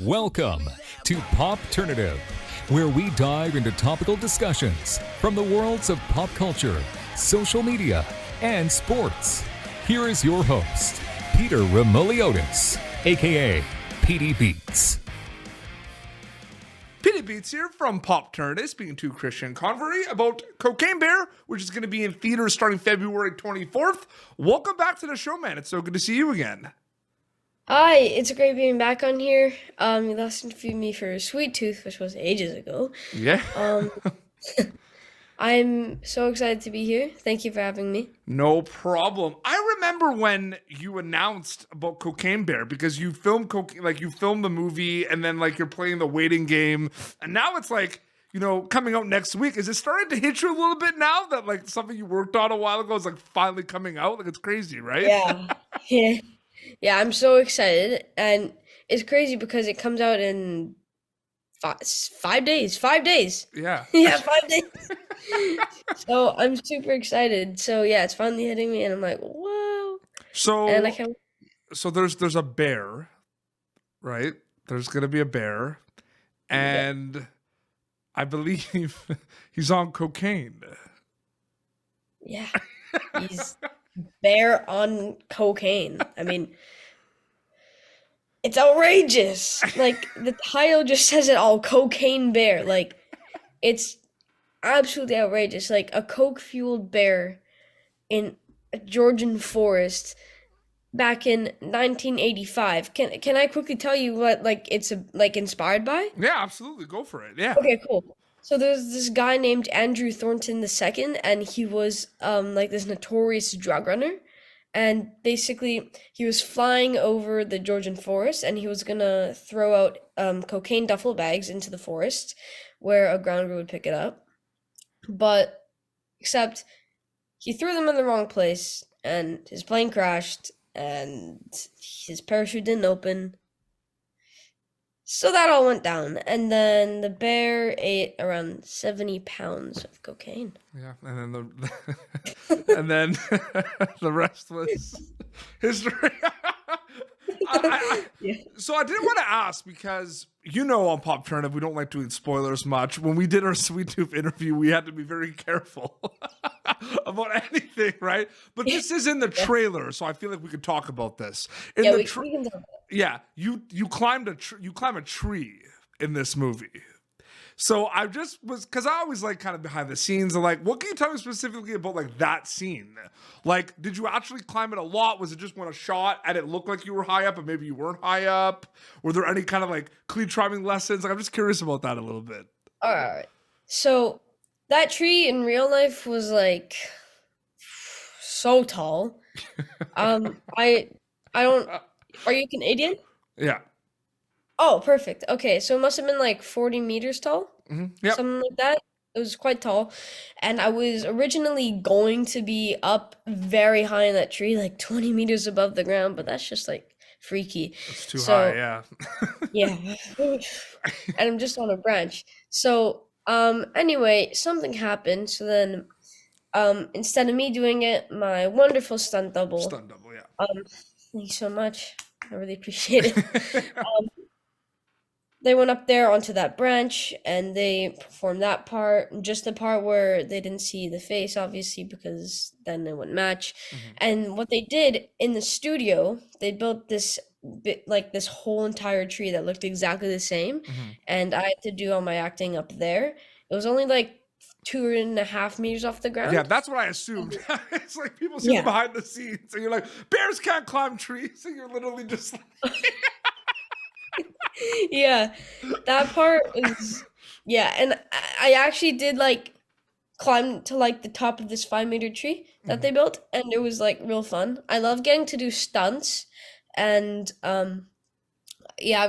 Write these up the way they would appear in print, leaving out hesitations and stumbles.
Welcome to Popternative, where we dive into topical discussions from the worlds of pop culture, social media, and sports. Here is your host, Peter Remoliotis, aka PD Beats. PD Beats here from Popternative, speaking to Christian Convery about Cocaine Bear, which is going to be in theaters starting February 24th. Welcome back to the show, man. It's so good to see you again. Hi, it's great being back on here. You last interviewed me for Sweet Tooth, which was ages ago. Yeah. I'm so excited to be here. Thank you for having me. No problem. I remember when you announced about Cocaine Bear because you filmed you filmed the movie and then you're playing the waiting game, and now it's coming out next week. Is it starting to hit you a little bit now that something you worked on a while ago is finally coming out? It's crazy, right? Yeah. Yeah. Yeah, I'm so excited, and it's crazy because it comes out in 5 days. 5 days. Yeah. Yeah, 5 days. So I'm super excited. So yeah, it's finally hitting me, and I'm like, whoa. So And I can't. So there's a bear, right? There's gonna be a bear, and I believe he's on cocaine. Yeah, he's bear on cocaine. I mean, it's outrageous. The title just says it all, Cocaine Bear. It's absolutely outrageous. A coke-fueled bear in a Georgian forest back in 1985. Can I quickly tell you what it's inspired by? Yeah, absolutely. Go for it. Yeah. Okay, cool. So there's this guy named Andrew Thornton II, and he was this notorious drug runner. And basically, he was flying over the Georgian forest, and he was gonna throw out cocaine duffel bags into the forest, where a grounder would pick it up. But except he threw them in the wrong place, and his plane crashed, and his parachute didn't open. So that all went down, and then the bear ate around 70 pounds of cocaine. Yeah, and then and then the rest was history. Yeah. So I did want to ask because on Popternative we don't like doing spoilers much. When we did our Sweet Tooth interview, we had to be very careful about anything, right? But this is in the trailer, so I feel like we could talk about this. We can talk about it. Yeah, you climb a tree in this movie. So I just was, because I always kind of behind the scenes, and what can you tell me specifically about that scene? Did you actually climb it a lot? Was it just when a shot and it looked like you were high up, but maybe you weren't high up? Were there any kind of clean climbing lessons? I'm just curious about that a little bit. All right. So that tree in real life was so tall. I don't. Are you Canadian? Yeah. Oh, perfect. Okay, so it must have been 40 meters tall. Mm-hmm. Yep. Something like that. It was quite tall. And I was originally going to be up very high in that tree, 20 meters above the ground, but that's just freaky. It's too high, yeah. Yeah. And I'm just on a branch. So, anyway, something happened. So then, instead of me doing it, my wonderful stunt double. Yeah. Thank you so much. I really appreciate it. They went up there onto that branch and they performed that part, just the part where they didn't see the face, obviously, because then it wouldn't match. Mm-hmm. And what they did in the studio, they built this this whole entire tree that looked exactly the same. Mm-hmm. And I had to do all my acting up there. It was only 2.5 meters off the ground. Yeah, that's what I assumed. It's people see behind the scenes, and you're like, bears can't climb trees, and you're literally just Yeah, that part was, and I actually did climb to the top of this 5-meter tree that they built, and it was real fun. I love getting to do stunts, and I've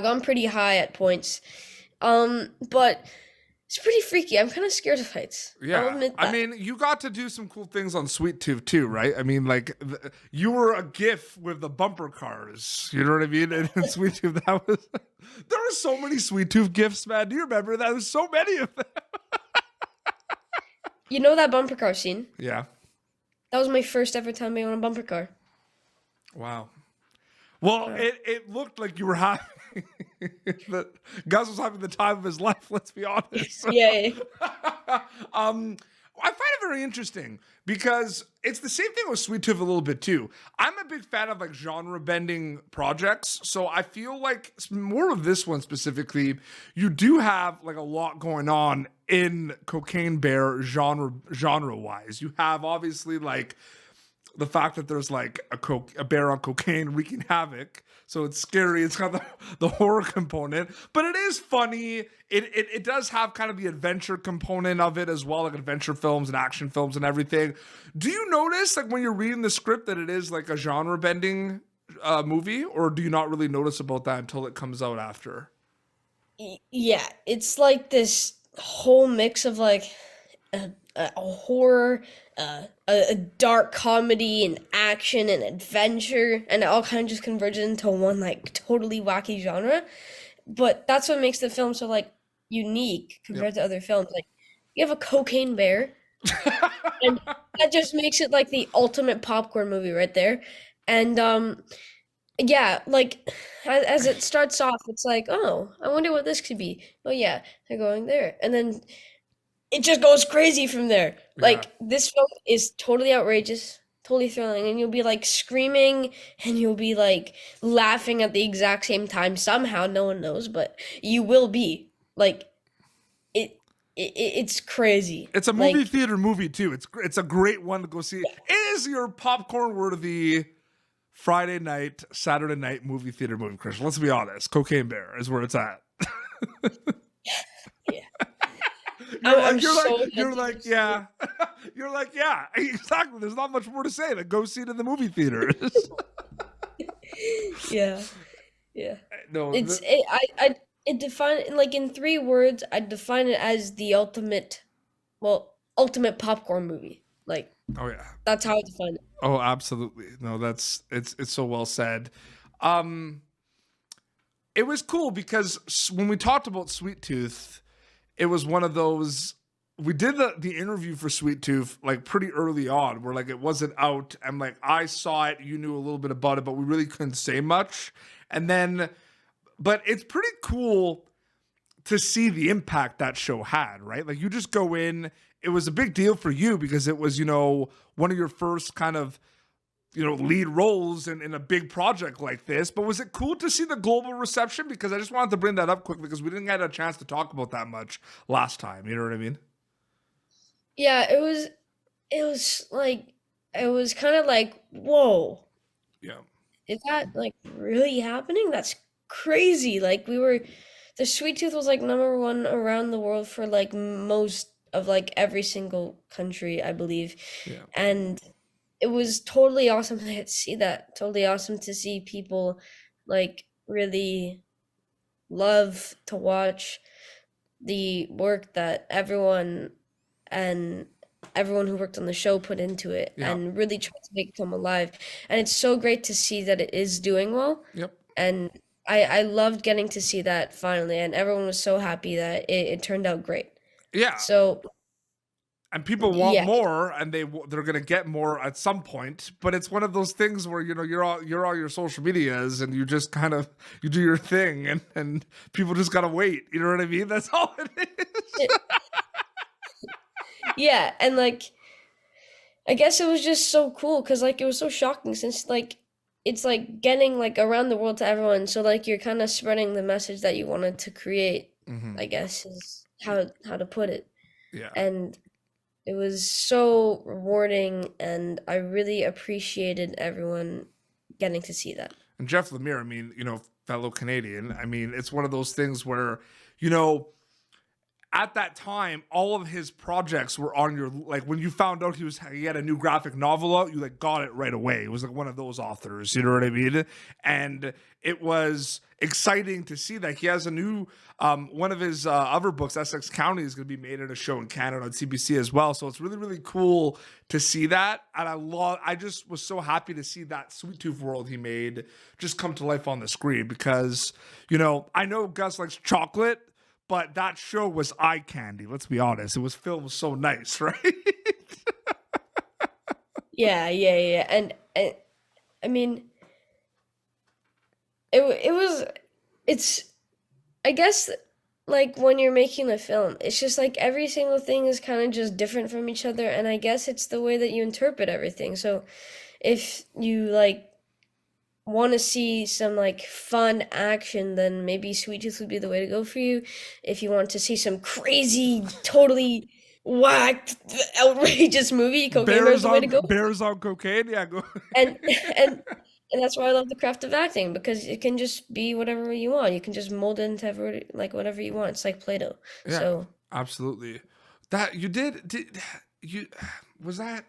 gone pretty high at points, but it's pretty freaky. I'm kind of scared of heights. Yeah, I'll admit that. I mean, you got to do some cool things on Sweet Tooth too, right? I mean, you were a GIF with the bumper cars. You know what I mean? And in Sweet Tooth, there were so many Sweet Tooth GIFs, man. Do you remember that? There's so many of them. You know that bumper car scene? Yeah. That was my first ever time being on a bumper car. Wow. Well, it looked like you were having Gus was having the time of his life, let's be honest. Yeah. I find it very interesting because it's the same thing with Sweet Tooth a little bit too. I'm a big fan of like genre bending projects, so I feel like more of this one specifically, you do have like a lot going on in Cocaine Bear genre wise. You have obviously like the fact that there's like a bear on cocaine wreaking havoc. So it's scary. It's got the horror component, but it is funny. It does have kind of the adventure component of it as well, like adventure films and action films and everything. Do you notice like when you're reading the script that it is like a genre bending movie, or do you not really notice about that until it comes out after? Yeah, it's like this whole mix of like a horror, a dark comedy, and action and adventure, and it all kind of just converges into one like totally wacky genre. But that's what makes the film so like unique compared to other films. Like you have a cocaine bear, and that just makes it like the ultimate popcorn movie right there. And yeah, like as it starts off, it's like, oh, I wonder what this could be. Oh yeah, they're going there, and then it just goes crazy from there. Like this film is totally outrageous, totally thrilling, and you'll be like screaming and you'll be like laughing at the exact same time somehow. No one knows, but you will be like it's crazy. It's a movie Like, theater movie too. It's a great one to go see. It is your popcorn worthy Friday night, Saturday night movie theater movie, Chris. Let's be honest. Cocaine Bear is where it's at. yeah. I'm so you're like, yeah. You're like, yeah, exactly. There's not much more to say than go see it in the movie theaters. Yeah. Yeah. No, It define like in 3 words, I define it as the ultimate popcorn movie. Like, oh yeah. that's how I define it. Oh, absolutely. No, it's so well said. It was cool because when we talked about Sweet Tooth, it was one of those, we did the interview for Sweet Tooth like pretty early on where like it wasn't out and like I saw it, you knew a little bit about it, but we really couldn't say much. And then, but it's pretty cool to see the impact that show had, right? Like you just go in, it was a big deal for you because it was, one of your first kind of, lead roles in a big project like this. But was it cool to see the global reception? Because I just wanted to bring that up quickly because we didn't get a chance to talk about that much last time. You know what I mean? Yeah, it was kind of like, whoa, Yeah. is that like really happening? That's crazy. Like the Sweet Tooth was like #1 around the world for like most of like every single country, I believe. Yeah. And it was totally awesome to see that. Totally awesome to see people like really love to watch the work that everyone who worked on the show put into it and really tried to make it come alive. And it's so great to see that it is doing well. Yep. And I loved getting to see that finally, and everyone was so happy that it turned out great. Yeah. So, and people want more, and they're gonna get more at some point. But it's one of those things where you're all your social medias, and you just kind of you do your thing, and people just gotta wait. You know what I mean? That's all it is. Yeah, and like I guess it was just so cool because like it was so shocking since like it's like getting like around the world to everyone. So like you're kind of spreading the message that you wanted to create. I guess is how to put it. Yeah. And it was so rewarding, and I really appreciated everyone getting to see that. And Jeff Lemire, I mean, fellow Canadian, I mean, it's one of those things where, at that time, all of his projects were on your, like when you found out he had a new graphic novel out, you like got it right away. It was like one of those authors, you know what I mean? And it was exciting to see that he has a new, one of his other books, Essex County, is going to be made in a show in Canada on CBC as well. So it's really, really cool to see that. And I just was so happy to see that Sweet Tooth world he made just come to life on the screen because, I know Gus likes chocolate, but that show was eye candy. Let's be honest. It was filmed so nice, right? Yeah. And I mean, it was it's, I guess, like when you're making a film, it's just like every single thing is kind of just different from each other, and I guess it's the way that you interpret everything. So if you like want to see some like fun action, then maybe Sweet Tooth would be the way to go for you. If you want to see some crazy, totally whacked, outrageous movie, Cocaine Bear is the way to go. Bears on cocaine, yeah, go. And and and that's why I love the craft of acting, because it can just be whatever you want. You can just mold it into like whatever you want. It's like Play-Doh. Yeah, so absolutely. That you did you was that?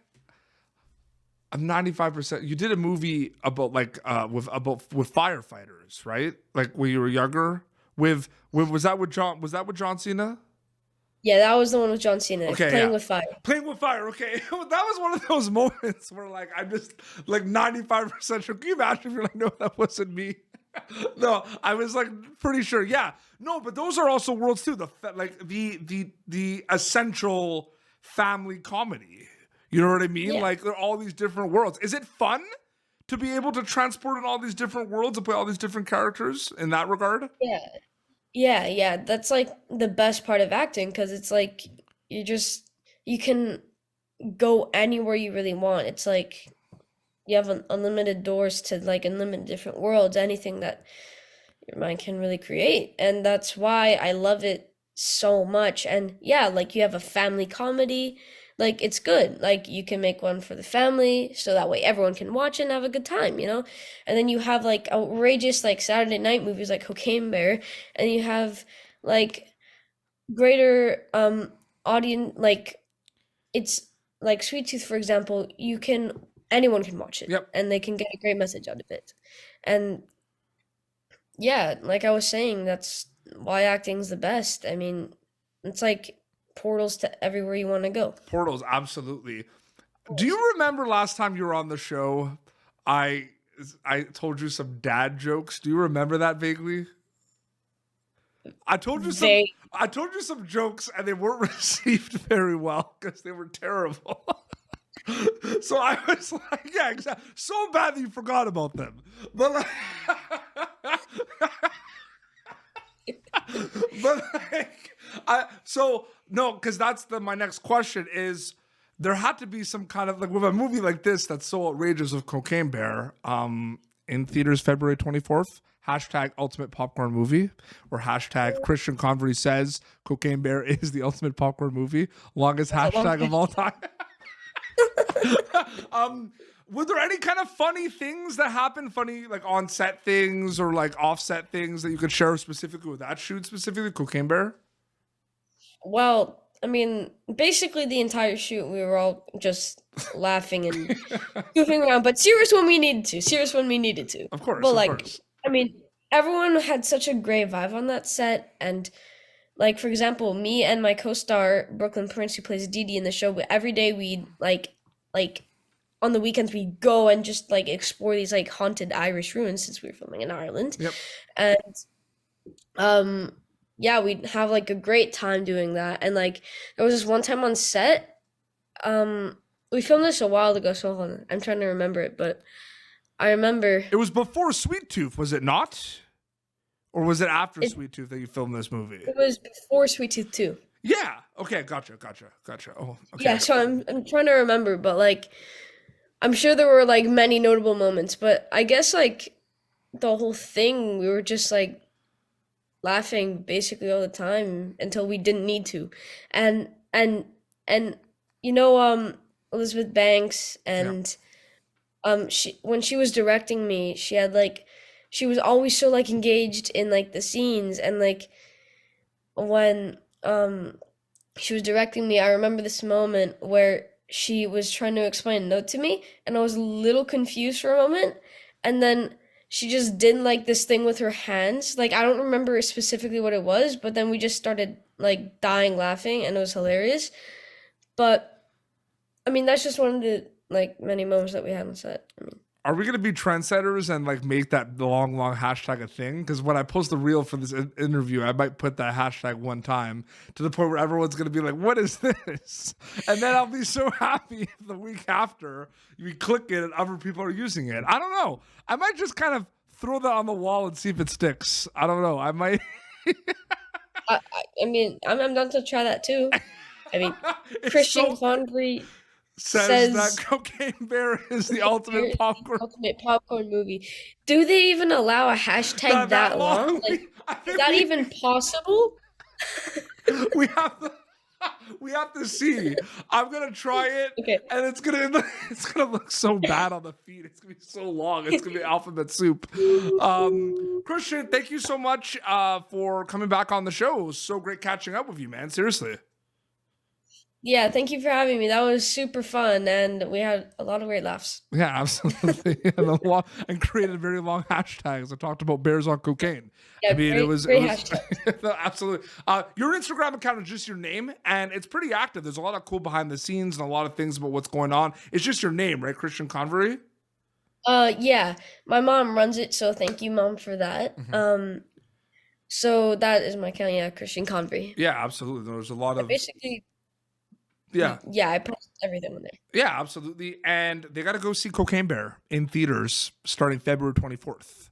I'm 95%. You did a movie about like with firefighters, right? Like when you were younger. With was that with John Cena? Yeah, that was the one with John Cena. Okay, Playing with Fire. Playing with Fire. Okay, that was one of those moments where like I'm just like 95% sure. Can you imagine if you're like, no, that wasn't me? No, I was like pretty sure. Yeah, no, but those are also worlds too. The essential family comedy. You know what I mean? Yeah. Like there are all these different worlds. Is it fun to be able to transport in all these different worlds and play all these different characters in that regard? Yeah. That's like the best part of acting, because it's like you can go anywhere you really want. It's like you have unlimited doors to like unlimited different worlds, anything that your mind can really create. And that's why I love it so much. And yeah, like you have a family comedy, like it's good. Like you can make one for the family so that way everyone can watch it and have a good time, And then you have like outrageous like Saturday night movies like Cocaine Bear, and you have like greater audience, like it's like Sweet Tooth, for example. Anyone can watch it. Yep. And they can get a great message out of it. And yeah, like I was saying, that's why acting's the best. I mean, it's like portals to everywhere you want to go. Portals, absolutely. Do you remember last time you were on the show, I told you some dad jokes? Do you remember that vaguely? I told you some jokes and they weren't received very well because they were terrible. So I was like, yeah, exactly. So bad that you forgot about them. But like, because that's my next question is, there had to be some kind of like with a movie like this that's so outrageous of Cocaine Bear in theaters February 24th, hashtag ultimate popcorn movie, or hashtag Christian Convery says Cocaine Bear is the ultimate popcorn movie, longest hashtag of all time. Were there any kind of funny things that happened, funny like on set things or like offset things that you could share specifically with that shoot, specifically Cocaine Bear? Well, I mean, basically the entire shoot we were all just laughing and goofing around, but serious when we needed to. Of course. But like, of course. I mean, everyone had such a great vibe on that set, and like, for example, me and my co-star Brooklynn Prince, who plays Dee Dee in the show, but every day we'd like on the weekends we'd go and just like explore these like haunted Irish ruins, since we were filming in Ireland. Yep. And yeah, we'd have like a great time doing that. And like there was this one time on set, we filmed this a while ago, so hold on, I'm trying to remember it, but I remember it was before Sweet Tooth, was it not? Or was it after Sweet Tooth that you filmed this movie? It was before Sweet Tooth 2. Yeah. Okay. Gotcha. Oh, okay. Yeah. So I'm trying to remember, but like, I'm sure there were like many notable moments, but I guess like the whole thing, we were just like laughing basically all the time until we didn't need to, and Elizabeth Banks and when she was directing me, she was always so like engaged in like the scenes, and like when she was directing me, I remember this moment where she was trying to explain a note to me and I was a little confused for a moment, and then she just did like this thing with her hands, like I don't remember specifically what it was, but then we just started like dying laughing and it was hilarious. But I mean, that's just one of the like many moments that we had on set. I mean, are we going to be trendsetters and like make that long hashtag a thing? Because when I post the reel for this interview, I might put that hashtag one time to the point where everyone's going to be like, what is this? And then I'll be so happy if the week after you click it and other people are using it. I don't know. I might just kind of throw that on the wall and see if it sticks. I don't know. I might. I mean, I'm down to try that too. I mean, It's Christian so- Convery says that Cocaine Bear is the ultimate popcorn. ultimate popcorn movie. Do they even allow a hashtag that long? Like, is that even possible? We have to see. I'm gonna try it, Okay. and it's gonna look so bad on the feed. It's gonna be so long. It's gonna be alphabet soup. Christian, thank you so much for coming back on the show. It was so great catching up with you, man. Seriously. Yeah, thank you for having me. That was super fun, and we had a lot of great laughs. Yeah, absolutely. And created very long hashtags. I talked about bears on cocaine. Yeah, I mean, great, it was hashtags. absolutely. Your Instagram account is just your name, and it's pretty active. There's a lot of cool behind the scenes and a lot of things about what's going on. It's just your name, right, Christian Convery? Yeah, my mom runs it, so thank you, Mom, for that. Mm-hmm. So that is my account, yeah, Christian Convery. Yeah, absolutely. There's a lot of Basically, yeah, I post everything on there. yeah, absolutely. And they got to go see Cocaine Bear in theaters starting February 24th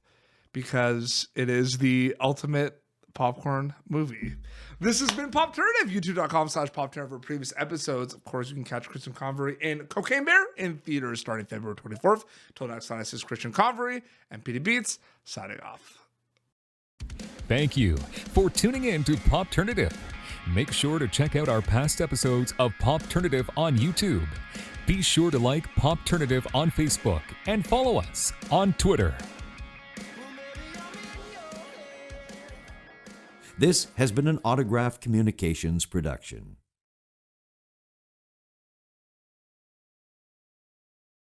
because it is the ultimate popcorn movie. This has been Popternative, youtube.com/Popternative for previous episodes. Of course, you can catch Christian Convery in Cocaine Bear in theaters starting February 24th. Till next time, this is Christian Convery and PD Beats signing off. Thank you for tuning in to Popternative. Make sure to check out our past episodes of Popternative on YouTube. Be sure to like Popternative on Facebook and follow us on Twitter. This has been an Autograph Communications production.